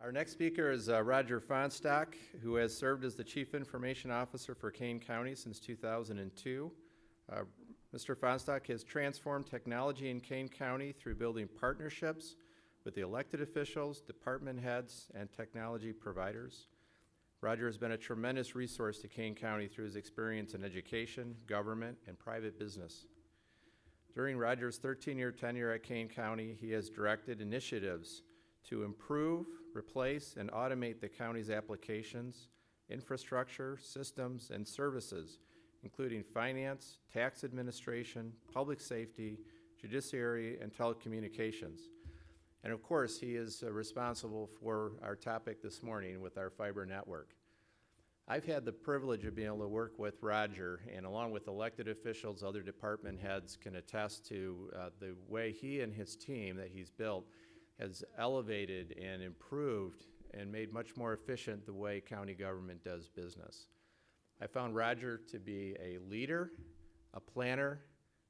Our next speaker is Roger Fahnestock, who has served as the Chief Information Officer for Kane County since 2002. Mr. Fahnestock has transformed technology in Kane County through building partnerships with the elected officials, department heads, and technology providers. Roger has been a tremendous resource to Kane County through his experience in education, government, and private business. During Roger's 13-year tenure at Kane County, he has directed initiatives to improve, replace, and automate the county's applications, infrastructure, systems, and services, including finance, tax administration, public safety, judiciary, and telecommunications. And of course, he is responsible for our topic this morning with our fiber network. I've had the privilege of being able to work with Roger, and along with elected officials, other department heads can attest to the way he and his team that he's built has elevated and improved and made much more efficient the way county government does business. I found Roger to be a leader, a planner,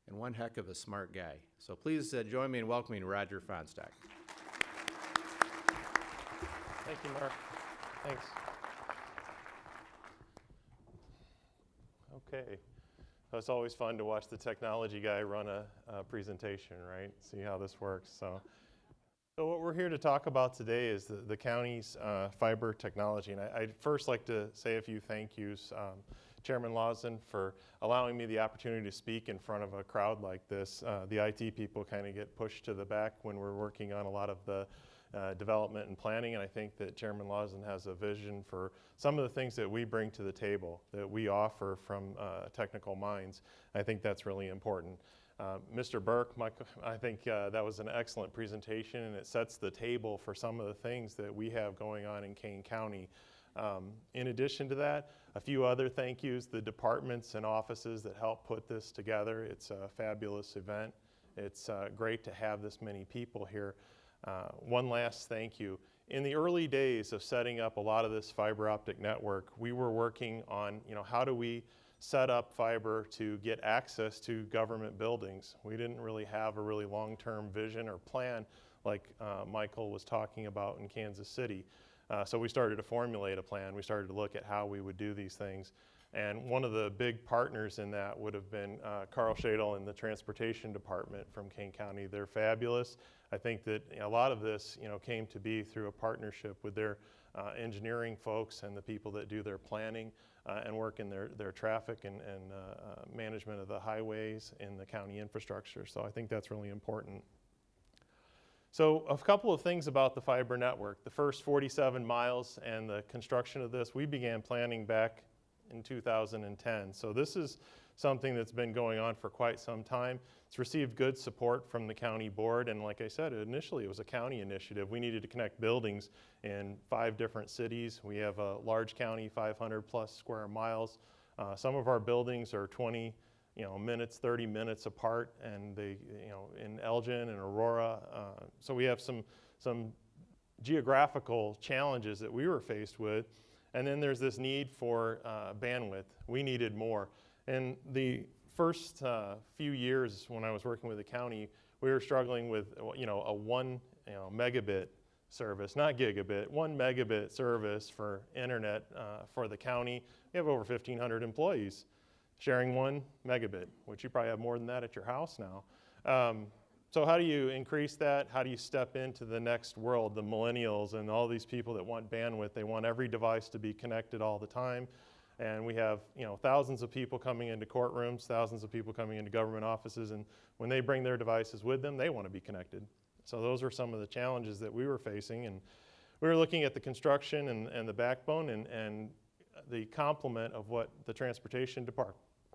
and one heck of a smart guy. So please join me in welcoming Roger Fahnestock. Thank you, Mark. Thanks. Okay. It's always fun to watch the technology guy run a presentation, right? See how this works. So what we're here to talk about today is the county's fiber technology. And I'd first like to say a few thank yous. Chairman Lawson for allowing me the opportunity to speak in front of a crowd like this. The IT people kind of get pushed to the back when we're working on a lot of the development and planning, and I think that Chairman Lawson has a vision for some of the things that we bring to the table, that we offer from technical minds. I think that's really important. Mr. Burke, I think that was an excellent presentation, and it sets the table for some of the things that we have going on in Kane County. In addition to that, a few other thank yous, the departments and offices that help put this together. It's a fabulous event. It's great to have this many people here. One last thank you. In the early days of setting up a lot of this fiber optic network, we were working on, how do we set up fiber to get access to government buildings. We didn't really have a really long-term vision or plan like Michael was talking about in Kansas City. So we started to formulate a plan. We started to look at how we would do these things. And one of the big partners in that would have been Carl Shadle in the Transportation Department from Kane County. They're fabulous. I think that a lot of this came to be through a partnership with their engineering folks and the people that do their planning and work in their traffic and management of the highways and the county infrastructure. So I think that's really important. So a couple of things about the fiber network. The first 47 miles and the construction of this, we began planning back in 2010. So this is something that's been going on for quite some time. It's received good support from the county board, and like I said, initially it was a county initiative. We needed to connect buildings in 5 different cities. We have a large county, 500 plus square miles. Some of our buildings are 20 minutes, 30 minutes apart, and they, in Elgin and Aurora. So we have some geographical challenges that we were faced with. And then there's this need for bandwidth. We needed more. And the first few years when I was working with the county, we were struggling with, a 1 megabit service, not gigabit, 1 megabit service for internet for the county. We have over 1,500 employees sharing 1 megabit, which you probably have more than that at your house now. So how do you increase that? How do you step into the next world, the millennials and all these people that want bandwidth? They want every device to be connected all the time. And we have thousands of people coming into courtrooms, thousands of people coming into government offices, and when they bring their devices with them, they want to be connected. So those are some of the challenges that we were facing. And we were looking at the construction and the backbone and the complement of what the Transportation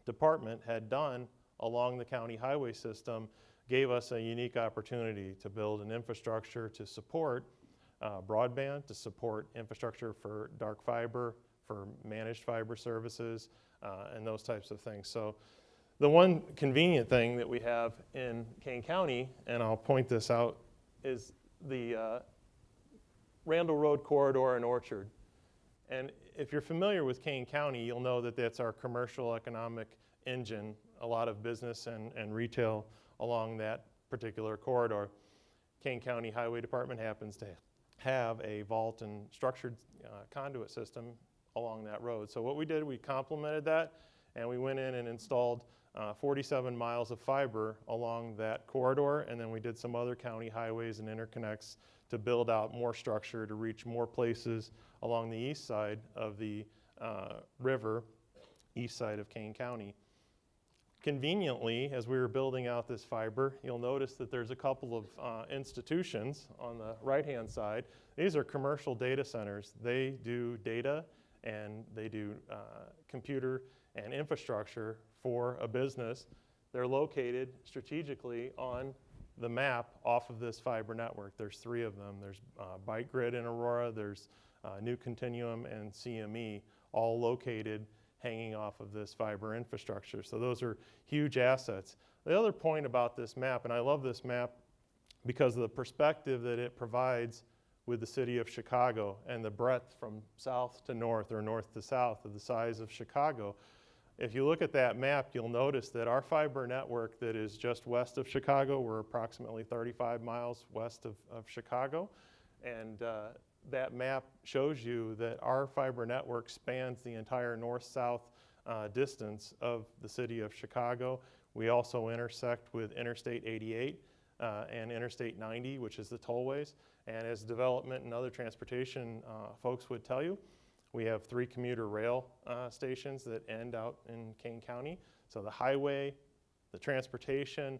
Department had done along the county highway system gave us a unique opportunity to build an infrastructure to support broadband, to support infrastructure for dark fiber, for managed fiber services, and those types of things. So the one convenient thing that we have in Kane County, and I'll point this out, is the Randall Road corridor and Orchard. And if you're familiar with Kane County, you'll know that that's our commercial economic engine, a lot of business and retail along that particular corridor. Kane County Highway Department happens to have a vault and structured conduit system along that road. So what we did, we complemented that, and we went in and installed 47 miles of fiber along that corridor, and then we did some other county highways and interconnects to build out more structure to reach more places along the east side of the river, east side of Kane County. Conveniently, as we were building out this fiber, you'll notice that there's a couple of institutions on the right-hand side. These are commercial data centers. They do data and they do computer and infrastructure for a business. They're located strategically on the map off of this fiber network. There's 3 of them. There's Bike Grid in Aurora, there's New Continuum, and CME, all located hanging off of this fiber infrastructure. So those are huge assets. The other point about this map, and I love this map because of the perspective that it provides with the city of Chicago and the breadth from south to north or north to south of the size of Chicago. If you look at that map, you'll notice that our fiber network that is just west of Chicago, we're approximately 35 miles west of Chicago, and that map shows you that our fiber network spans the entire north-south distance of the city of Chicago. We also intersect with Interstate 88 and Interstate 90, which is the tollways. And as development and other transportation folks would tell you, we have 3 commuter rail stations that end out in Kane County. So the highway, the transportation,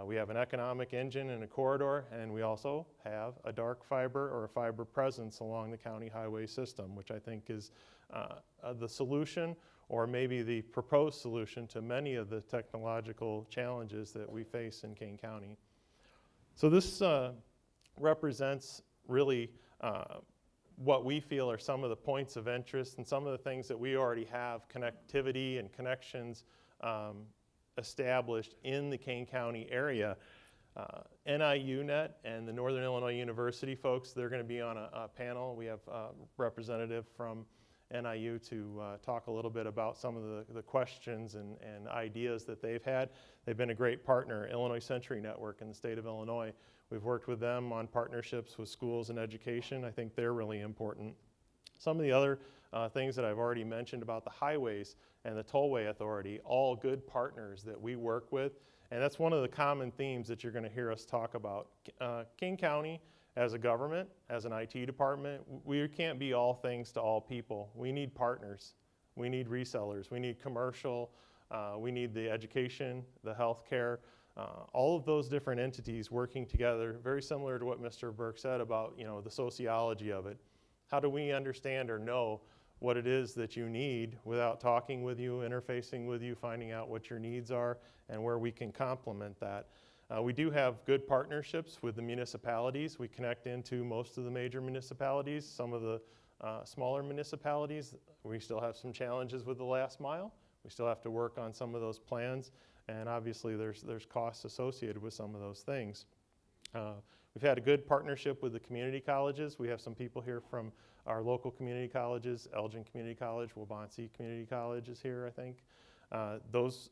we have an economic engine and a corridor, and we also have a dark fiber or a fiber presence along the county highway system, which I think is the solution, or maybe the proposed solution to many of the technological challenges that we face in Kane County. So this represents really what we feel are some of the points of interest and some of the things that we already have connectivity and connections established in the Kane County area. NIUNet and the Northern Illinois University folks, they're going to be on a panel. We have a representative from NIU to talk a little bit about some of the questions and ideas that they've had. They've been a great partner, Illinois Century Network in the state of Illinois. We've worked with them on partnerships with schools and education. I think they're really important. Some of the other things that I've already mentioned about the highways and the Tollway Authority, all good partners that we work with. And that's one of the common themes that you're going to hear us talk about. King County, as a government, as an IT department, we can't be all things to all people. We need partners. We need resellers. We need commercial. We need the education, the healthcare, all of those different entities working together, very similar to what Mr. Burke said about, the sociology of it. How do we understand or know what it is that you need without talking with you, interfacing with you, finding out what your needs are, and where we can complement that? We do have good partnerships with the municipalities. We connect into most of the major municipalities. Some of the smaller municipalities, we still have some challenges with the last mile. We still have to work on some of those plans, and obviously there's costs associated with some of those things. We've had a good partnership with the community colleges. We have some people here from our local community colleges, Elgin Community College, Waubonsee Community College is here, I think. Those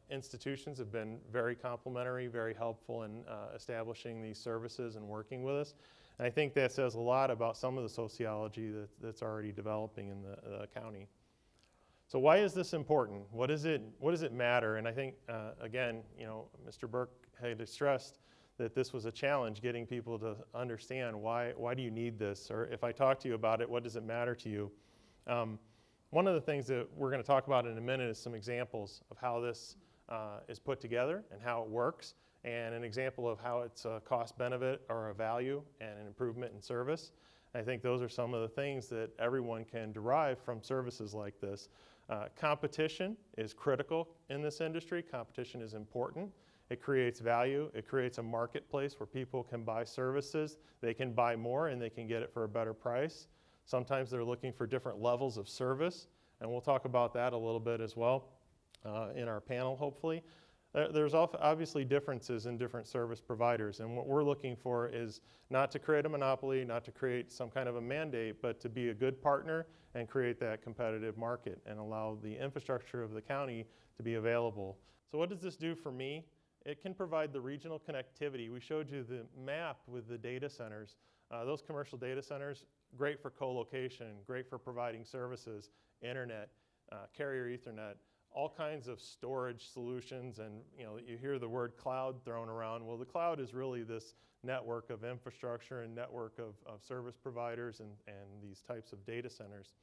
institutions have been very complimentary, very helpful in establishing these services and working with us. And I think that says a lot about some of the sociology that's already developing in the county. So why is this important? What does it matter? And I think, again, Mr. Burke had stressed that this was a challenge, getting people to understand why do you need this? Or if I talk to you about it, what does it matter to you? One of the things that we're going to talk about in a minute is some examples of how this is put together and how it works, and an example of how it's a cost benefit or a value and an improvement in service. I think those are some of the things that everyone can derive from services like this. Competition is critical in this industry. Competition is important. It creates value. It creates a marketplace where people can buy services. They can buy more and they can get it for a better price. Sometimes they're looking for different levels of service, and we'll talk about that a little bit as well in our panel, hopefully. There's obviously differences in different service providers, and what we're looking for is not to create a monopoly, not to create some kind of a mandate, but to be a good partner and create that competitive market and allow the infrastructure of the county to be available. So what does this do for me? It can provide the regional connectivity. We showed you the map with the data centers. Those commercial data centers, great for co-location, great for providing services, internet, carrier Ethernet, all kinds of storage solutions. And you hear the word cloud thrown around. Well, the cloud is really this network of infrastructure and network of service providers and these types of data centers.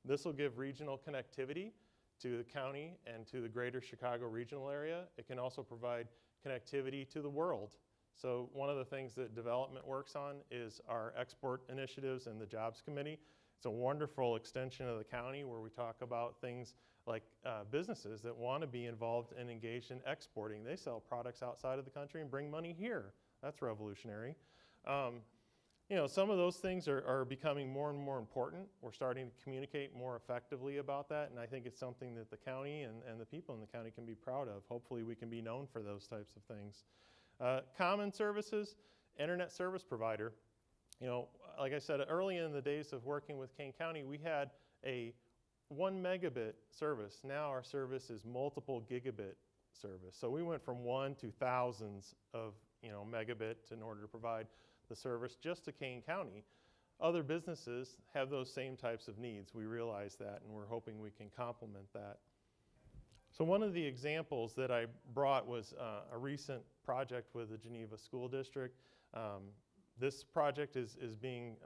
This will give regional connectivity to the county and to the greater Chicago regional area. It can also provide connectivity to the world. So one of the things that development works on is our export initiatives and the Jobs Committee. It's a wonderful extension of the county where we talk about things like businesses that want to be involved and engaged in exporting. They sell products outside of the country and bring money here. That's revolutionary. Some of those things are becoming more and more important. We're starting to communicate more effectively about that, and I think it's something that the county and the people in the county can be proud of. Hopefully we can be known for those types of things. Common services, internet service provider. Like I said, early in the days of working with Kane County, we had a 1 megabit service. Now our service is multiple gigabit service. So we went from 1 to thousands of megabit in order to provide the service just to Kane County. Other businesses have those same types of needs. We realize that, and we're hoping we can complement that. So one of the examples that I brought was a recent project with the Geneva School District. This project is being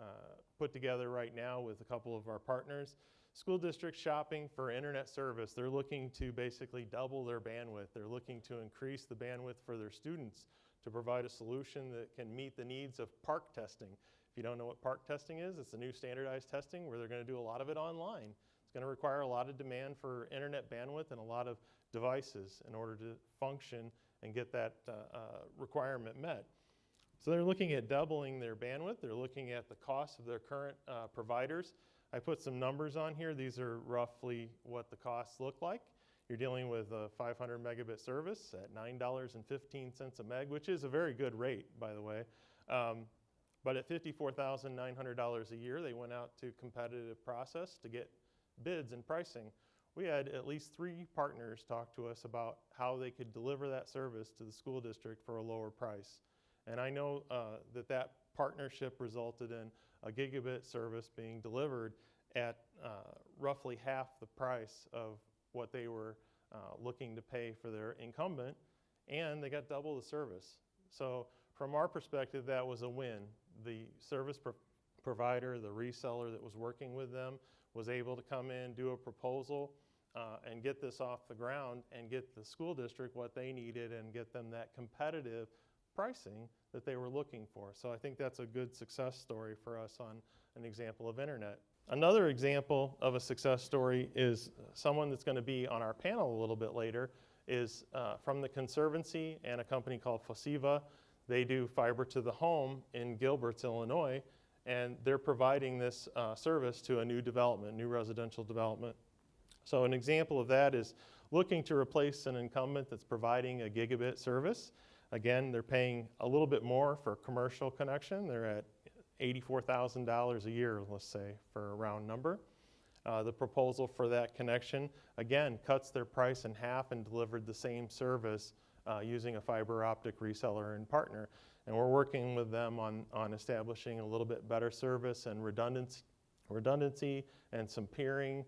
put together right now with a couple of our partners. School district shopping for internet service. They're looking to basically double their bandwidth. They're looking to increase the bandwidth for their students to provide a solution that can meet the needs of park testing. If you don't know what park testing is, it's a new standardized testing where they're going to do a lot of it online. It's going to require a lot of demand for internet bandwidth and a lot of devices in order to function and get that requirement met. So they're looking at doubling their bandwidth. They're looking at the cost of their current providers. I put some numbers on here. These are roughly what the costs look like. You're dealing with a 500 megabit service at $9.15 a meg, which is a very good rate, by the way. But at $54,900 a year, they went out to competitive process to get bids and pricing. We had at least 3 partners talk to us about how they could deliver that service to the school district for a lower price. And I know that partnership resulted in a gigabit service being delivered at roughly half the price of what they were looking to pay for their incumbent, and they got double the service. So from our perspective, that was a win. The service provider, the reseller that was working with them, was able to come in, do a proposal, and get this off the ground and get the school district what they needed and get them that competitive pricing that they were looking for. So I think that's a good success story for us on an example of internet. Another example of a success story is someone that's going to be on our panel a little bit later is from the Conservancy and a company called Fahnestock. They do fiber to the home in Gilbert's, Illinois, and they're providing this service to a new development, new residential development. So an example of that is looking to replace an incumbent that's providing a gigabit service. Again, they're paying a little bit more for commercial connection. They're at $84,000 a year, let's say, for a round number. The proposal for that connection, again, cuts their price in half and delivered the same service using a fiber optic reseller and partner. And we're working with them on establishing a little bit better service and redundancy and some peering.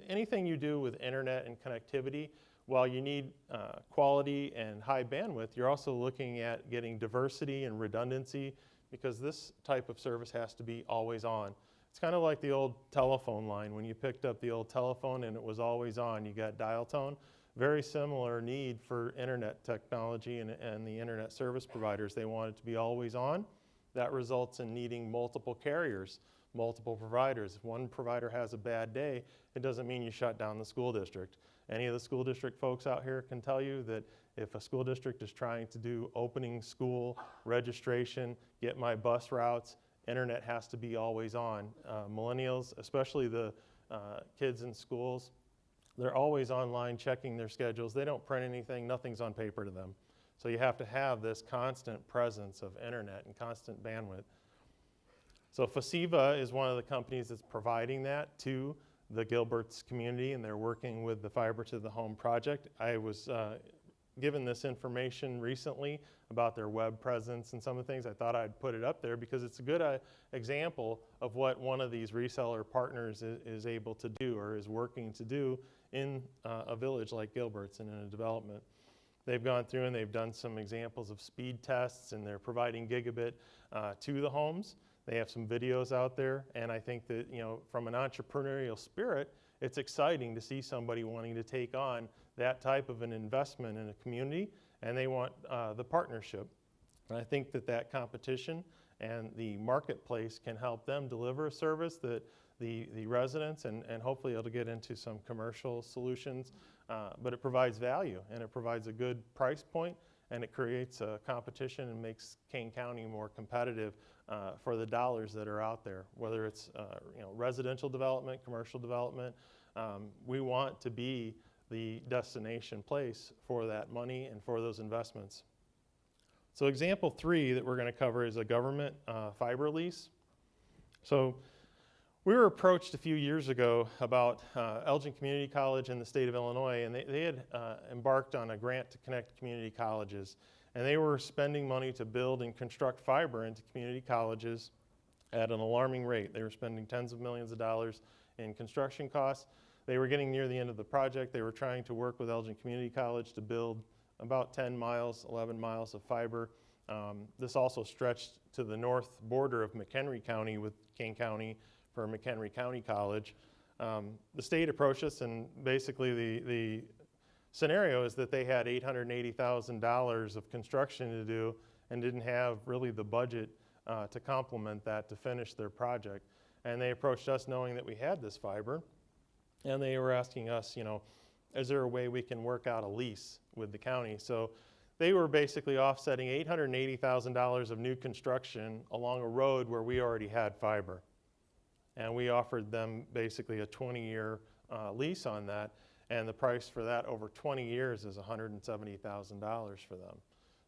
Anything you do with internet and connectivity, while you need quality and high bandwidth, you're also looking at getting diversity and redundancy, because this type of service has to be always on. It's kind of like the old telephone line. When you picked up the old telephone and it was always on, you got dial tone. Very similar need for internet technology and the internet service providers. They want it to be always on. That results in needing multiple carriers, multiple providers. If one provider has a bad day, it doesn't mean you shut down the school district. Any of the school district folks out here can tell you that if a school district is trying to do opening school registration, get my bus routes, internet has to be always on. Millennials, especially the kids in schools, they're always online checking their schedules. They don't print anything, nothing's on paper to them. So you have to have this constant presence of internet and constant bandwidth. So Fahnestock is one of the companies that's providing that to the Gilbert's community, and they're working with the Fiber to the Home project. I was given this information recently about their web presence and some of the things. I thought I'd put it up there because it's a good example of what one of these reseller partners is able to do or is working to do in a village like Gilbert's and in a development. They've gone through and they've done some examples of speed tests, and they're providing gigabit to the homes. They have some videos out there, and I think that, you know, from an entrepreneurial spirit, it's exciting to see somebody wanting to take on that type of an investment in a community, and they want the partnership. And I think that that competition and the marketplace can help them deliver a service that the residents, and hopefully it'll get into some commercial solutions, but it provides value, and it provides a good price point, and it creates a competition and makes Kane County more competitive for the dollars that are out there, whether it's you know, residential development, commercial development. We want to be the destination place for that money and for those investments. So example 3 that we're going to cover is a government fiber lease. So we were approached a few years ago about Elgin Community College in the state of Illinois, and they had embarked on a grant to connect community colleges. And they were spending money to build and construct fiber into community colleges at an alarming rate. They were spending tens of millions of dollars in construction costs. They were getting near the end of the project. They were trying to work with Elgin Community College to build about 10 miles, 11 miles of fiber. This also stretched to the north border of McHenry County with Kane County for McHenry County College. The state approached us, and basically the scenario is that they had $880,000 of construction to do and didn't have really the budget to complement that to finish their project. And they approached us knowing that we had this fiber, and they were asking us, you know, is there a way we can work out a lease with the county? So they were basically offsetting $880,000 of new construction along a road where we already had fiber. And we offered them basically a 20-year lease on that, and the price for that over 20 years is $170,000 for them.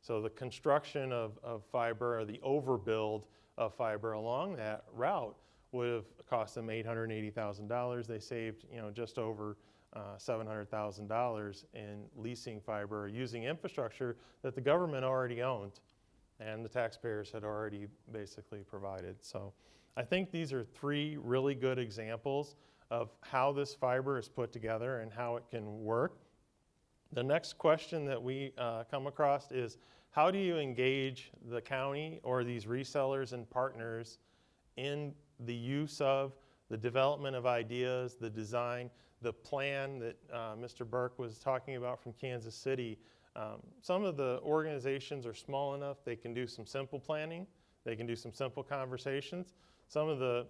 So the construction of fiber, or the overbuild of fiber along that route, would have cost them $880,000. They saved, you know, just over $700,000 in leasing fiber, or using infrastructure that the government already owned and the taxpayers had already basically provided. So I think these are 3 really good examples of how this fiber is put together and how it can work. The next question that we come across is, how do you engage the county or these resellers and partners in the use of, the development of ideas, the design, the plan that Mr. Burke was talking about from Kansas City? Some of the organizations are small enough, they can do some simple planning, they can do some simple conversations. Some of the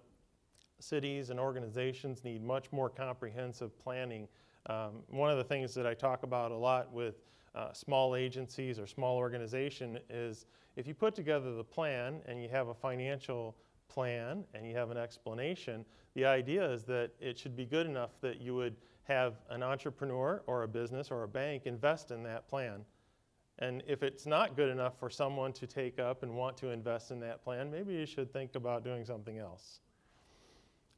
cities and organizations need much more comprehensive planning. One of the things that I talk about a lot with small agencies or small organization is, if you put together the plan and you have a financial plan and you have an explanation, the idea is that it should be good enough that you would have an entrepreneur or a business or a bank invest in that plan. And if it's not good enough for someone to take up and want to invest in that plan, maybe you should think about doing something else.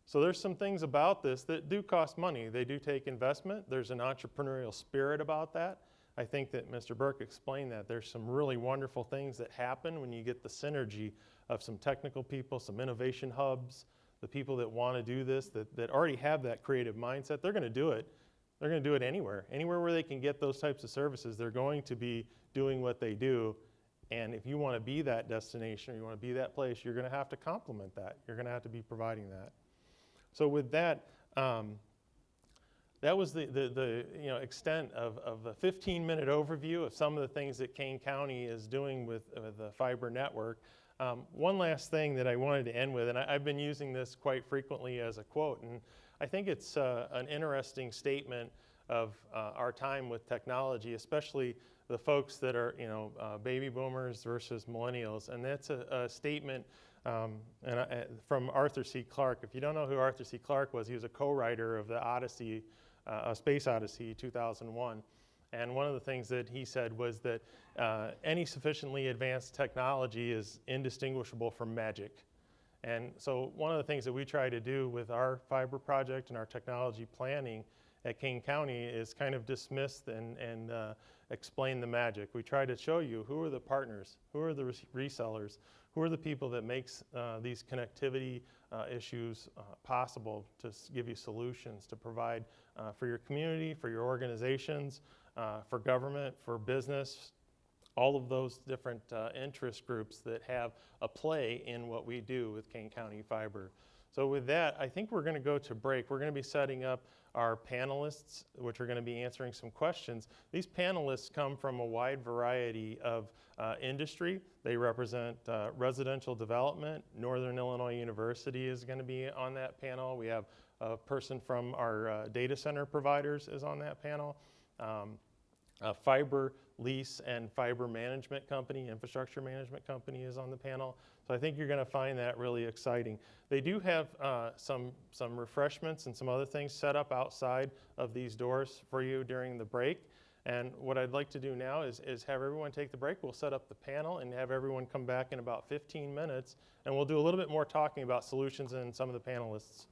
So there's some things about this that do cost money. They do take investment. There's an entrepreneurial spirit about that. I think that Mr. Burke explained that. There's some really wonderful things that happen when you get the synergy of some technical people, some innovation hubs, the people that want to do this, that already have that creative mindset. They're going to do it. They're going to do it anywhere. Anywhere where they can get those types of services, they're going to be doing what they do. And if you want to be that destination, or you want to be that place, you're going to have to complement that. You're going to have to be providing that. So with that, that was the you know, extent of a 15-minute overview of some of the things that Kane County is doing with the fiber network. One last thing that I wanted to end with, and I've been using this quite frequently as a quote, and I think it's an interesting statement of our time with technology, especially the folks that are, you know, baby boomers versus millennials. And that's a statement from Arthur C. Clarke. If you don't know who Arthur C. Clarke was, he was a co-writer of the Odyssey, Space Odyssey 2001. And one of the things that he said was that any sufficiently advanced technology is indistinguishable from magic. And so one of the things that we try to do with our fiber project and our technology planning at Kane County is kind of dismissed and explain the magic. We try to show you who are the partners, who are the resellers, who are the people that makes these connectivity issues possible to give you solutions to provide for your community, for your organizations, for government, for business, all of those different interest groups that have a play in what we do with Kane County Fiber. So with that, I think we're going to go to break. We're going to be setting up our panelists, which are going to be answering some questions. These panelists come from a wide variety of industry. They represent residential development. Northern Illinois University is going to be on that panel. We have a person from our data center providers is on that panel. A fiber lease and fiber management company, infrastructure management company is on the panel. So I think you're going to find that really exciting. They do have some refreshments and some other things set up outside of these doors for you during the break. And what I'd like to do now is have everyone take the break. We'll set up the panel and have everyone come back in about 15 minutes. And we'll do a little bit more talking about solutions and some of the panelists.